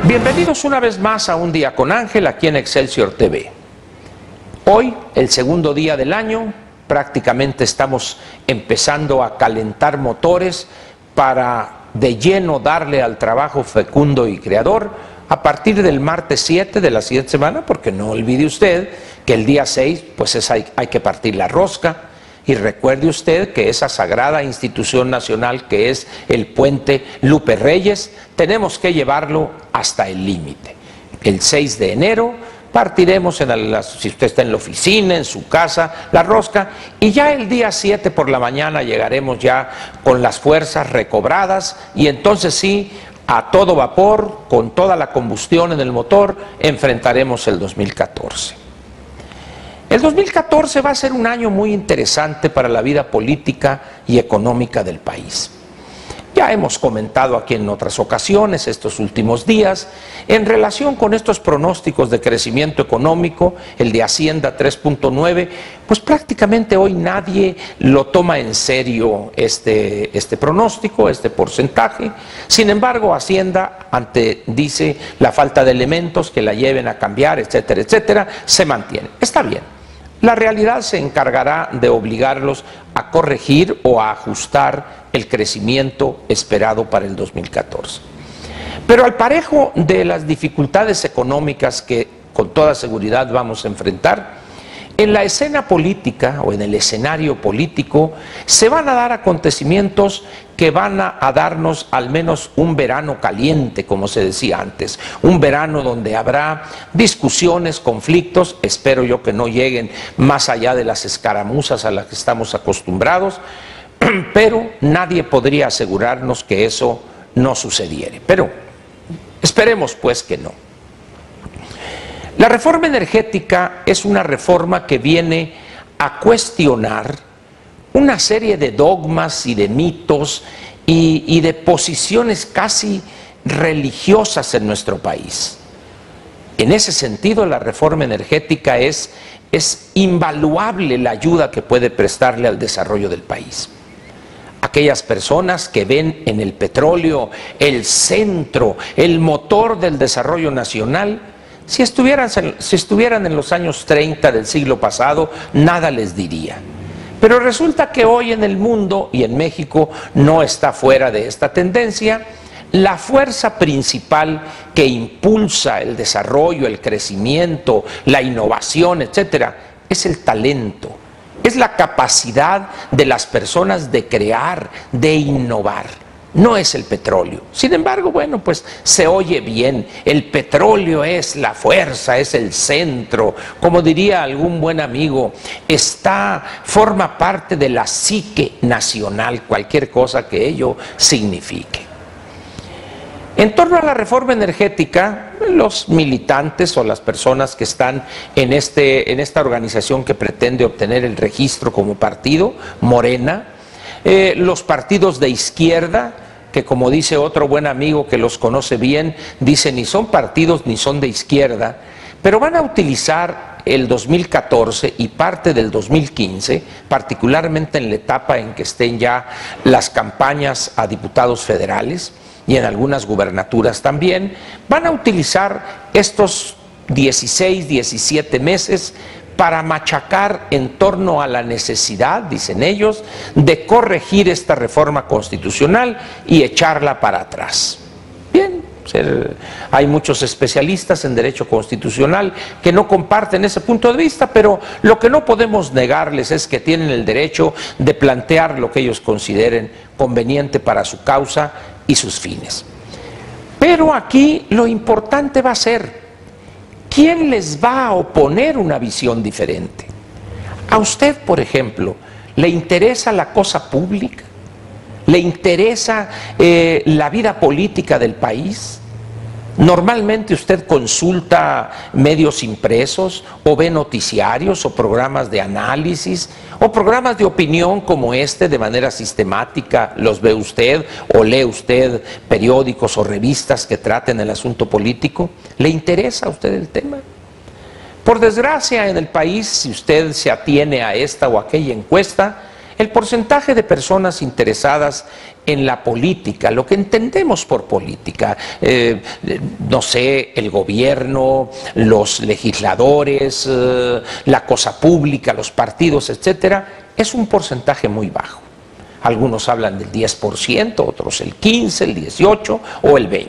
Bienvenidos una vez más a Un Día con Ángel aquí en Excelsior TV. Hoy, el segundo día del año, prácticamente estamos empezando a calentar motores para de lleno darle al trabajo fecundo y creador a partir del martes 7 de la siguiente semana, porque no olvide usted que el día 6 pues hay que partir la rosca. Y recuerde usted que esa sagrada institución nacional que es el puente Lupe Reyes, tenemos que llevarlo hasta el límite. El 6 de enero partiremos, si usted está en la oficina, en su casa, la rosca, y ya el día 7 por la mañana llegaremos ya con las fuerzas recobradas, y entonces sí, a todo vapor, con toda la combustión en el motor, enfrentaremos el 2014. El 2014 va a ser un año muy interesante para la vida política y económica del país. Ya hemos comentado aquí en otras ocasiones, estos últimos días, en relación con estos pronósticos de crecimiento económico, el de Hacienda 3.9, pues prácticamente hoy nadie lo toma en serio este pronóstico, este porcentaje. Sin embargo, Hacienda, dice la falta de elementos que la lleven a cambiar, etcétera, etcétera, se mantiene. Está bien. La realidad se encargará de obligarlos a corregir o a ajustar el crecimiento esperado para el 2014. Pero al parejo de las dificultades económicas que con toda seguridad vamos a enfrentar, en la escena política o en el escenario político se van a dar acontecimientos que van a darnos al menos un verano caliente, como se decía antes, un verano donde habrá discusiones, conflictos, espero yo que no lleguen más allá de las escaramuzas a las que estamos acostumbrados, pero nadie podría asegurarnos que eso no sucediere. Pero esperemos pues que no. La reforma energética es una reforma que viene a cuestionar una serie de dogmas y de mitos y de posiciones casi religiosas en nuestro país. En ese sentido, la reforma energética es invaluable la ayuda que puede prestarle al desarrollo del país. Aquellas personas que ven en el petróleo el centro, el motor del desarrollo nacional, si estuvieran en los años 30 del siglo pasado, nada les diría. Pero resulta que hoy en el mundo y en México no está fuera de esta tendencia. La fuerza principal que impulsa el desarrollo, el crecimiento, la innovación, etcétera, es el talento, es la capacidad de las personas de crear, de innovar. No es el petróleo. Sin embargo, bueno, pues se oye bien. El petróleo es la fuerza, es el centro. Como diría algún buen amigo, forma parte de la psique nacional, cualquier cosa que ello signifique. En torno a la reforma energética, los militantes o las personas que están en esta organización que pretende obtener el registro como partido, Morena, los partidos de izquierda, que como dice otro buen amigo que los conoce bien, dice ni son partidos ni son de izquierda, pero van a utilizar el 2014 y parte del 2015, particularmente en la etapa en que estén ya las campañas a diputados federales y en algunas gubernaturas también, van a utilizar estos 16, 17 meses para machacar en torno a la necesidad, dicen ellos, de corregir esta reforma constitucional y echarla para atrás. Bien, hay muchos especialistas en derecho constitucional que no comparten ese punto de vista, pero lo que no podemos negarles es que tienen el derecho de plantear lo que ellos consideren conveniente para su causa y sus fines. Pero aquí lo importante va a ser: ¿quién les va a oponer una visión diferente? ¿A usted, por ejemplo, le interesa la cosa pública? ¿Le interesa la vida política del país? Normalmente usted consulta medios impresos o ve noticiarios o programas de análisis o programas de opinión como este de manera sistemática. ¿Los ve usted o lee usted periódicos o revistas que traten el asunto político? ¿Le interesa a usted el tema? Por desgracia, en el país, si usted se atiene a esta o aquella encuesta, el porcentaje de personas interesadas en la política, lo que entendemos por política, no sé, el gobierno, los legisladores, la cosa pública, los partidos, etcétera, es un porcentaje muy bajo. Algunos hablan del 10%, otros el 15%, el 18% o el 20%.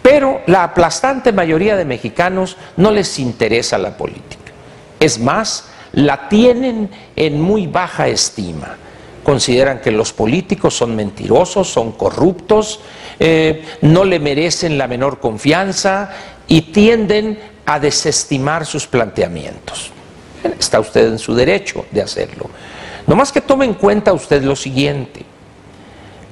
Pero la aplastante mayoría de mexicanos no les interesa la política. Es más, la tienen en muy baja estima. Consideran que los políticos son mentirosos, son corruptos, no le merecen la menor confianza y tienden a desestimar sus planteamientos. Está usted en su derecho de hacerlo. Nomás que tome en cuenta usted lo siguiente: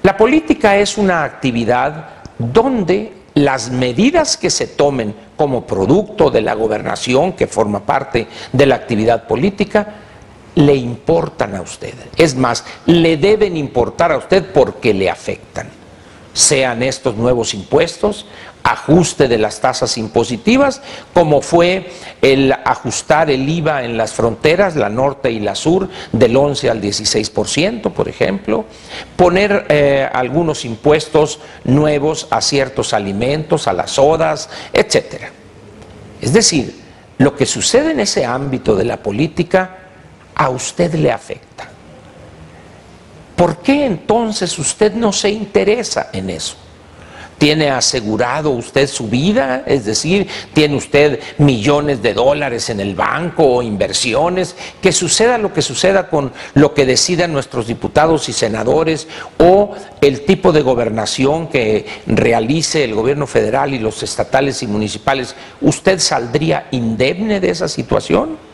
la política es una actividad donde las medidas que se tomen como producto de la gobernación, que forma parte de la actividad política, le importan a usted. Es más, le deben importar a usted porque le afectan. Sean estos nuevos impuestos, ajuste de las tasas impositivas, como fue el ajustar el IVA en las fronteras, la norte y la sur, del 11 al 16%, por ejemplo, poner algunos impuestos nuevos a ciertos alimentos, a las sodas, etcétera. Es decir, lo que sucede en ese ámbito de la política a usted le afecta. ¿Por qué entonces usted no se interesa en eso? ¿Tiene asegurado usted su vida? Es decir, ¿tiene usted millones de dólares en el banco o inversiones? Que suceda lo que suceda con lo que decidan nuestros diputados y senadores o el tipo de gobernación que realice el gobierno federal y los estatales y municipales, ¿usted saldría indemne de esa situación?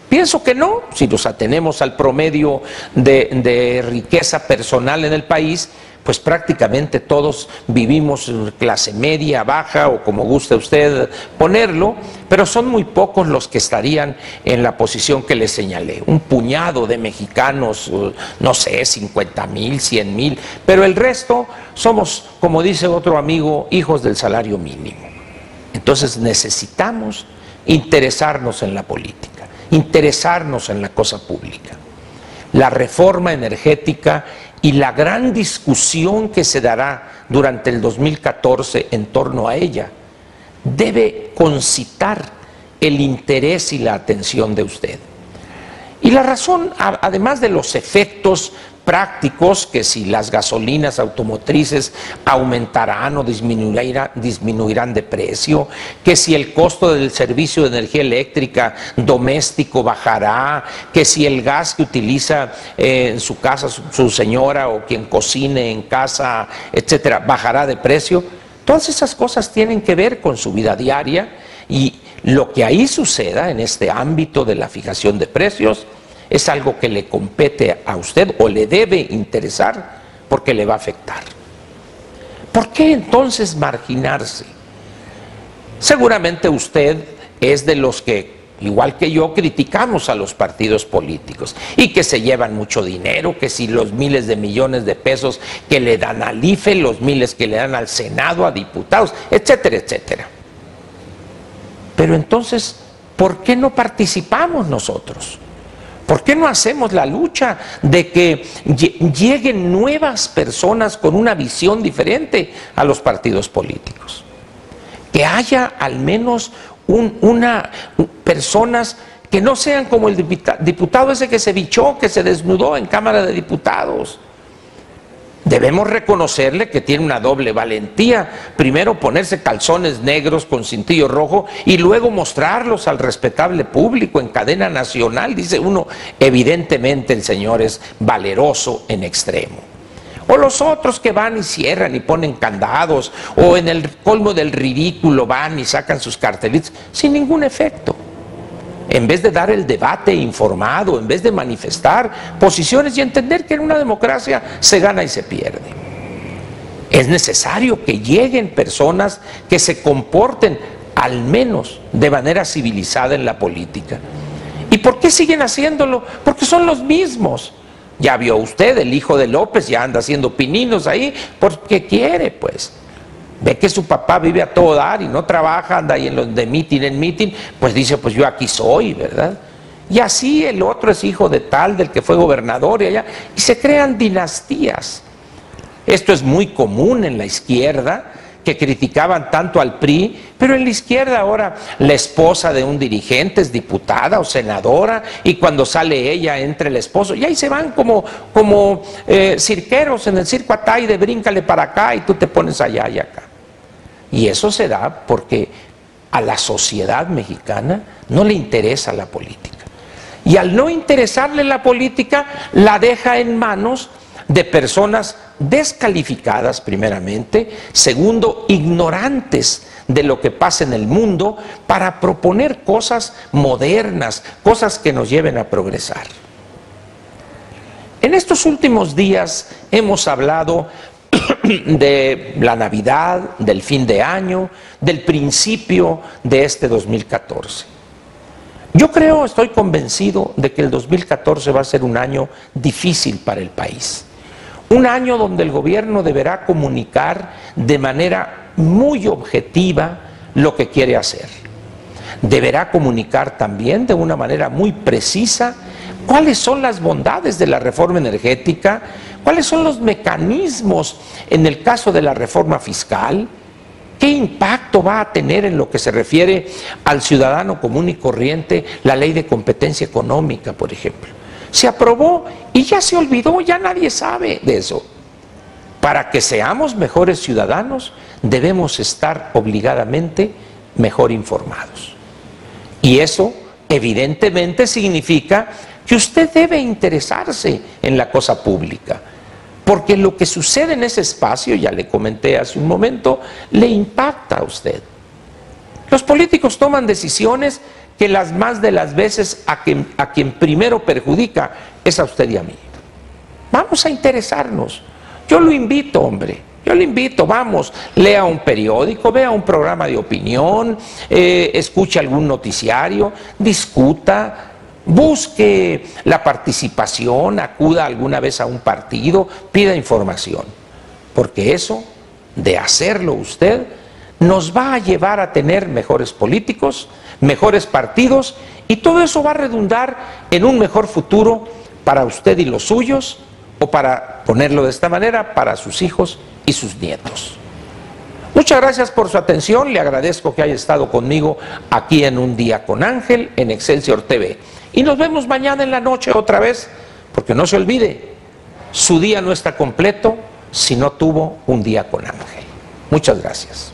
Pienso que no. Si nos atenemos al promedio de riqueza personal en el país, pues prácticamente todos vivimos en clase media, baja o como guste usted ponerlo, pero son muy pocos los que estarían en la posición que les señalé. Un puñado de mexicanos, no sé, 50,000, 100,000, pero el resto somos, como dice otro amigo, hijos del salario mínimo. Entonces necesitamos interesarnos en la política, interesarnos en la cosa pública. La reforma energética y la gran discusión que se dará durante el 2014 en torno a ella debe concitar el interés y la atención de usted. Y la razón, además de los efectos prácticos, que si las gasolinas automotrices aumentarán o disminuirán de precio, que si el costo del servicio de energía eléctrica doméstico bajará, que si el gas que utiliza en su casa su señora o quien cocine en casa, etcétera, bajará de precio. Todas esas cosas tienen que ver con su vida diaria y lo que ahí suceda en este ámbito de la fijación de precios es algo que le compete a usted o le debe interesar porque le va a afectar. ¿Por qué entonces marginarse? Seguramente usted es de los que, igual que yo, criticamos a los partidos políticos y que se llevan mucho dinero, que si los miles de millones de pesos que le dan al IFE, los miles que le dan al Senado, a diputados, etcétera, etcétera. Pero entonces, ¿por qué no participamos nosotros? ¿Por qué no hacemos la lucha de que lleguen nuevas personas con una visión diferente a los partidos políticos? Que haya al menos personas que no sean como el diputado ese que se bichó, que se desnudó en Cámara de Diputados. Debemos reconocerle que tiene una doble valentía. Primero ponerse calzones negros con cintillo rojo y luego mostrarlos al respetable público en cadena nacional. Dice uno, evidentemente el señor es valeroso en extremo. O los otros que van y cierran y ponen candados, o en el colmo del ridículo van y sacan sus cartelitos sin ningún efecto. En vez de dar el debate informado, en vez de manifestar posiciones y entender que en una democracia se gana y se pierde. Es necesario que lleguen personas que se comporten al menos de manera civilizada en la política. ¿Y por qué siguen haciéndolo? Porque son los mismos. Ya vio usted, el hijo de López ya anda haciendo pininos ahí porque quiere, pues. Ve que su papá vive a todo dar y no trabaja, anda ahí en los de meeting en meeting, pues dice, pues yo aquí soy, ¿verdad? Y así el otro es hijo de tal, del que fue gobernador y allá, y se crean dinastías. Esto es muy común en la izquierda, que criticaban tanto al PRI, pero en la izquierda ahora la esposa de un dirigente es diputada o senadora, y cuando sale ella entra el esposo, y ahí se van como cirqueros en el circo Ataide, bríncale para acá y tú te pones allá y acá. Y eso se da porque a la sociedad mexicana no le interesa la política. Y al no interesarle la política, la deja en manos de personas descalificadas primeramente, segundo, ignorantes de lo que pasa en el mundo para proponer cosas modernas, cosas que nos lleven a progresar. En estos últimos días hemos hablado de la Navidad, del fin de año, del principio de este 2014. Yo creo, estoy convencido de que el 2014 va a ser un año difícil para el país. Un año donde el gobierno deberá comunicar de manera muy objetiva lo que quiere hacer. Deberá comunicar también de una manera muy precisa cuáles son las bondades de la reforma energética, cuáles son los mecanismos en el caso de la reforma fiscal, qué impacto va a tener en lo que se refiere al ciudadano común y corriente la ley de competencia económica, por ejemplo. Se aprobó y ya se olvidó, ya nadie sabe de eso. Para que seamos mejores ciudadanos, debemos estar obligadamente mejor informados. Y eso, evidentemente, significa que usted debe interesarse en la cosa pública. Porque lo que sucede en ese espacio, ya le comenté hace un momento, le impacta a usted. Los políticos toman decisiones que las más de las veces a quien primero perjudica es a usted y a mí. Vamos a interesarnos. Yo lo invito, hombre, yo le invito, vamos, lea un periódico, vea un programa de opinión, escuche algún noticiario, discuta, busque la participación, acuda alguna vez a un partido, pida información, porque eso, de hacerlo usted, nos va a llevar a tener mejores políticos, mejores partidos, y todo eso va a redundar en un mejor futuro para usted y los suyos, o para ponerlo de esta manera, para sus hijos y sus nietos. Muchas gracias por su atención, le agradezco que haya estado conmigo aquí en Un Día con Ángel, en Excelsior TV. Y nos vemos mañana en la noche otra vez, porque no se olvide, su día no está completo si no tuvo un día con Ángel. Muchas gracias.